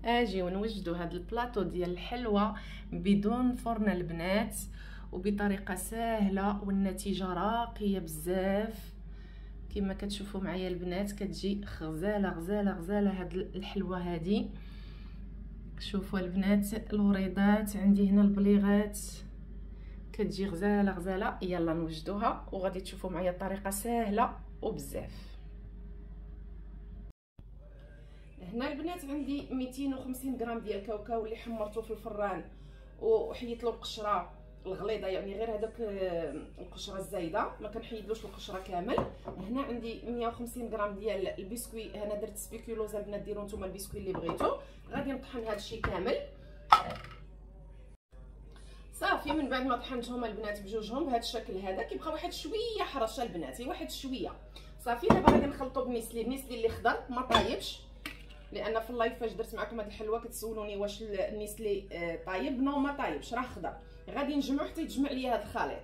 اجي ونوجدوا هذا البلاطو ديال الحلوى بدون فرن البنات وبطريقه سهله والنتيجه راقيه بزاف. كما كتشوفوا معايا البنات كتجي غزاله غزاله غزاله هاد الحلوى هادي. شوفوا البنات الوريضات عندي هنا البليغات كتجي غزاله غزاله. يلا نوجدوها وغادي تشوفوا معايا الطريقه سهله وبزاف. هنا البنات عندي 250 غرام ديال الكاوكاو اللي حمرته في الفران وحيدت له القشره الغليظه، يعني غير هذاك القشره الزايده، ما كنحيدلوش القشره كامل. هنا عندي 150 غرام ديال البسكوي، انا درت سبيكولوزا البنات ديروا نتوما البسكوي اللي بغيتو. غادي نطحن هذا الشيء كامل صافي. من بعد ما طحنتهم البنات بجوجهم بهذا الشكل هذا كيبقى واحد شويه حرشه البنات، واحد شويه صافي. دابا غادي نخلطو بنيسلي، النيسلي اللي خضر ما طايبش، لان في اللايف فاش درت معكم هذه الحلوه كتسولوني واش النيسلي طايب. نو ما طايبش، راه خضر. غادي نجمعو حتى يتجمع لي هذا الخليط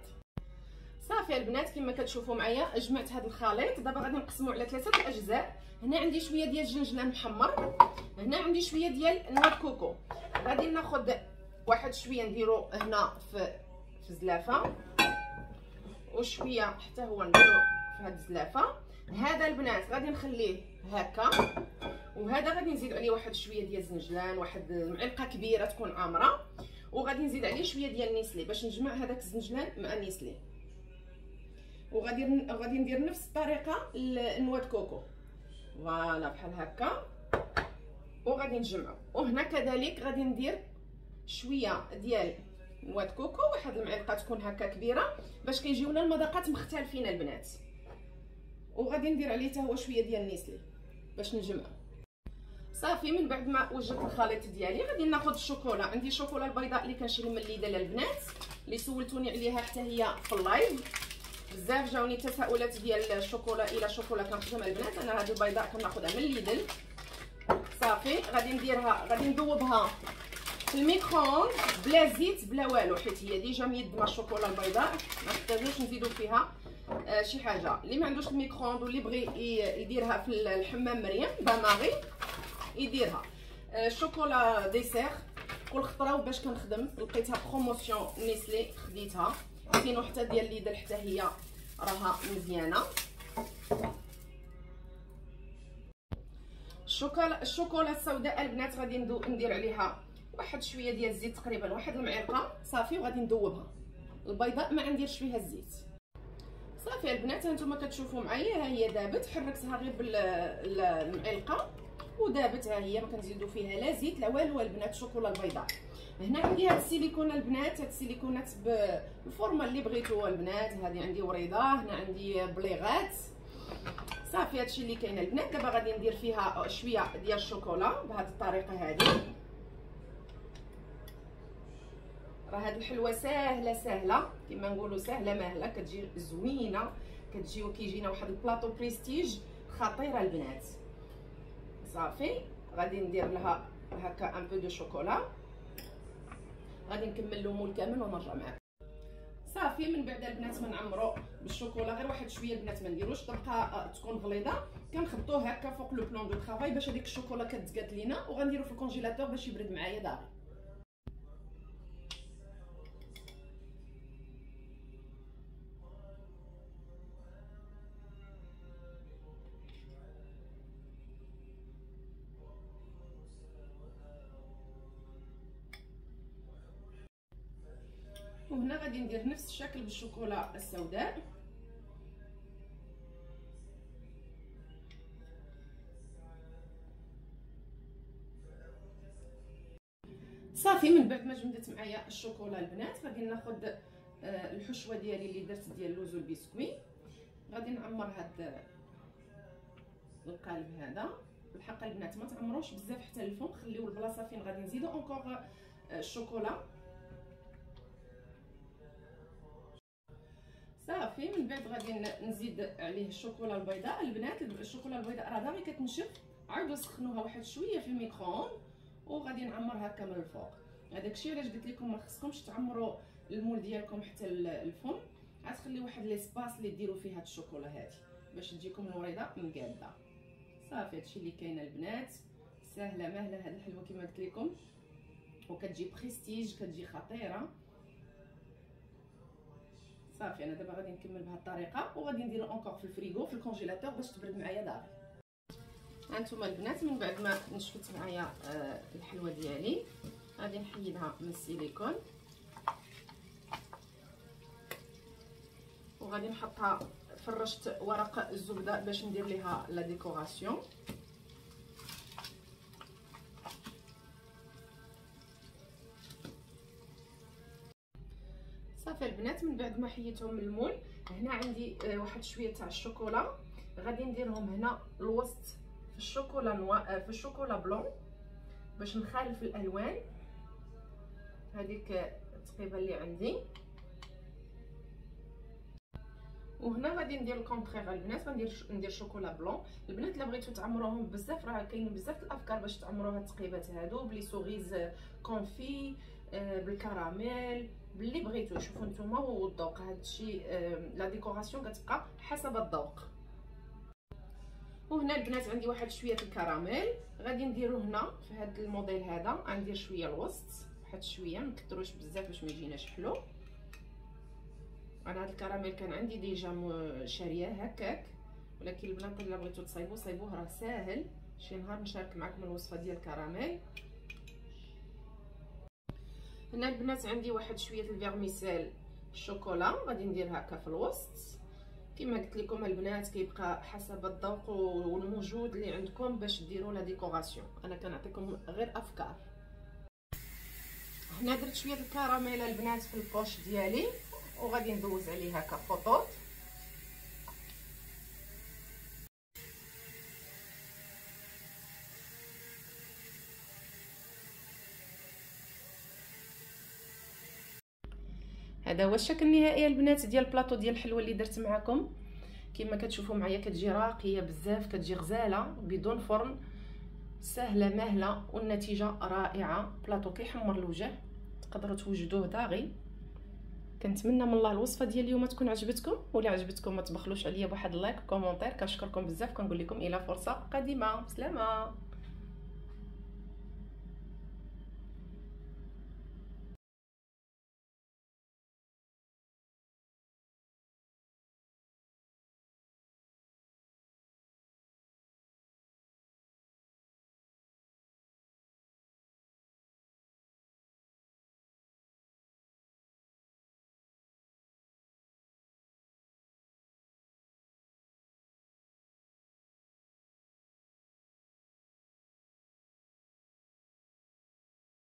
صافي. البنات كما كتشوفوا معايا جمعت هذا الخليط. دابا غادي نقسمو على 3 اجزاء. هنا عندي شويه ديال الجنجلان محمر، هنا عندي شويه ديال نواه كوكو. غادي ناخذ واحد شويه نديرو هنا في الزلافه، وشويه حتى هو نديرو في هاد الزلافه. هذا البنات غادي نخليه هكا، وهذا غادي نزيد عليه واحد شويه ديال الزنجلان، واحد معلقه كبيره تكون عامره، وغادي نزيد عليه شويه ديال النيسلي باش نجمع هذاك الزنجلان مع النيسلي. وغادي ندير نفس الطريقه النواه كوكو، فوالا بحال هكا، وغادي نجمعو. وهنا كذلك غادي ندير شويه ديال نواه كوكو، واحد المعلقه تكون هكا كبيره باش كيجيونا المذاقات مختلفين البنات. وغادي ندير عليه حتى هو شويه ديال النيسلي باش نجمعو صافي. من بعد ما وجدت الخليط ديالي غادي ناخذ الشوكولا. عندي الشوكولا البيضاء اللي كنشري من ليدل البنات، اللي سولتوني عليها حتى هي في اللايف. بزاف جاوني تساؤلات ديال الشوكولا، الى شوكولا كنخدم البنات. انا هذه البيضاء كناخذها من ليدل صافي. غادي نديرها، غادي ندوبها في الميكرووند بلا زيت بلا والو، حيت هي ديجا ميدمه الشوكولا البيضاء، ما نحتاجوش نزيدو فيها شي حاجه. اللي ما عندوش الميكرووند واللي بغي يديرها في الحمام مريم باماغي يديرها. الشوكولا ديسير كل خطره باش كنخدم لقيتها بروموسيون نيسلي خديتها، سينو حتى ديال ليدل حتى هي راها مزيانه. الشوكولا السوداء البنات غادي ندير عليها واحد شويه ديال الزيت، تقريبا واحد المعلقه صافي، وغادي ندوبها. البيضاء ما نديرش فيها الزيت صافي. البنات هانتوما كتشوفوا معايا ها هي دابت، حركتها غير بالمعلقه ودابت ها هي، ما كنزيدو فيها لا زيت لا والو البنات. الشوكولا البيضاء هنا عندي هاد السيليكونه البنات، هاد السيليكونات بالفورمه اللي بغيتو البنات. هذه عندي وريضه، هنا عندي بليغات صافي. هادشي اللي كاين البنات. دابا غادي ندير فيها شويه ديال الشوكولا بهذه الطريقه هذه. راه هاد الحلوه ساهله ساهله كما نقولوا، ساهله ماهله، كتجي زوينه، كتجي وكيجينا واحد البلاطو بريستيج خطيره البنات صافي. غادي ندير لها هكا ان بو دو شوكولا، غادي نكمل له مول كامل ونرجع معكم صافي. من بعد البنات ما نعمرو بالشوكولا غير واحد شويه البنات، ما نديروش طبقه تكون غليظه، كنخبطوه هكا فوق لو بلون دو طرافاي باش هذيك الشوكولا كتزقات لينا، وغنديرو في الكونجيلاتور باش يبرد معايا داغي. وهنا غادي ندير نفس الشكل بالشوكولا السوداء صافي. من بعد ما جمدت معايا الشوكولا البنات غادي ناخذ الحشوه ديالي اللي درت ديال اللوز والبسكوي. غادي نعمر هاد القالب هذا. بالحق البنات ما تعمروش بزاف حتى الفم، خليو البلاصه فين غادي نزيدو اونكور الشوكولا صافي. من بعد غادي نزيد عليه الشوكولا البيضاء البنات. الشوكولا البيضاء راه داغي كتنشف، عاودوا سخنوها واحد شويه في الميكرووند وغادي نعمر هكا من الفوق. هذاك الشيء علاش قلت لكم ما خصكمش تعمروا المول ديالكم حتى الفم، غتخلي واحد ليسباس اللي ديروا فيه هاد الشوكولا هذه باش تجيكم الوريضه مقاده صافي. هادشي اللي كاين البنات سهله ماهله هذه الحلوه كما قلت لكم، وكتجي بريستيج، كتجي خطيره. صافي انا دابا غادي نكمل بهذه الطريقه، وغادي نديرو اونكور في الفريغو في الكونجيلاتور باش تبرد معايا داغي. هانتوما البنات من بعد ما نشفت معايا الحلوه ديالي غادي نحيدها من السيليكون وغادي نحطها. فرشت ورق الزبده باش ندير ليها لا ديكوراسيون. صافي البنات من بعد ما حيدتهم من المول، هنا عندي واحد شويه تاع الشوكولا غادي نديرهم هنا الوسط في الشوكولا في الشوكولا بلون باش نخالف الالوان. هذيك التقيبه اللي عندي، وهنا غادي ندير الكونترير البنات، ندير شوكولا بلون. البنات الا بغيتو تعمروهم بزاف راه كاين بزاف الافكار باش تعمروها التقيبات هادو بلي سوغيز كونفي بالكراميل باللي بغيتو. شوفوا نتوما والذوق هادشي لا ديكوراسيون كتبقى حسب الذوق. وهنا البنات عندي واحد شويه الكراميل غادي نديرو هنا في هذا الموديل هذا. غندير شويه الوسط واحد شويه، ما نكثروش بزاف باش ما يجيناش حلو. انا هذا الكراميل كان عندي ديجا شارياه هكاك، ولكن البنات الا بغيتو تصايبوه صايبوه راه ساهل. شي نهار نشارك معكم الوصفه ديال الكراميل. هنا البنات عندي واحد شويه الفيرميسيل الشوكولا غادي ندير هكا في الوسط. كما قلت لكم البنات كيبقى حسب الذوق والموجود اللي عندكم باش ديروا لا ديكوراسيون، انا كنعطيكم غير افكار. هنا درت شويه الكراميل البنات في البوش ديالي وغادي ندوز عليه هكا خطوط. هذا هو الشكل النهائي البنات ديال البلاطو ديال الحلوه اللي درت معكم. كما كتشوفوا معايا كتجي راقيه بزاف، كتجي غزاله بدون فرن، سهله ماهله والنتيجه رائعه. بلاطو كيحمر الوجه، تقدروا توجدوه داغي. كنتمنى من الله الوصفه ديال اليوم تكون عجبتكم، ولا عجبتكم ما تبخلوش عليا بواحد اللايك كومونتير. كنشكركم بزاف، كنقول لكم الى فرصه قادمه. بسلامه.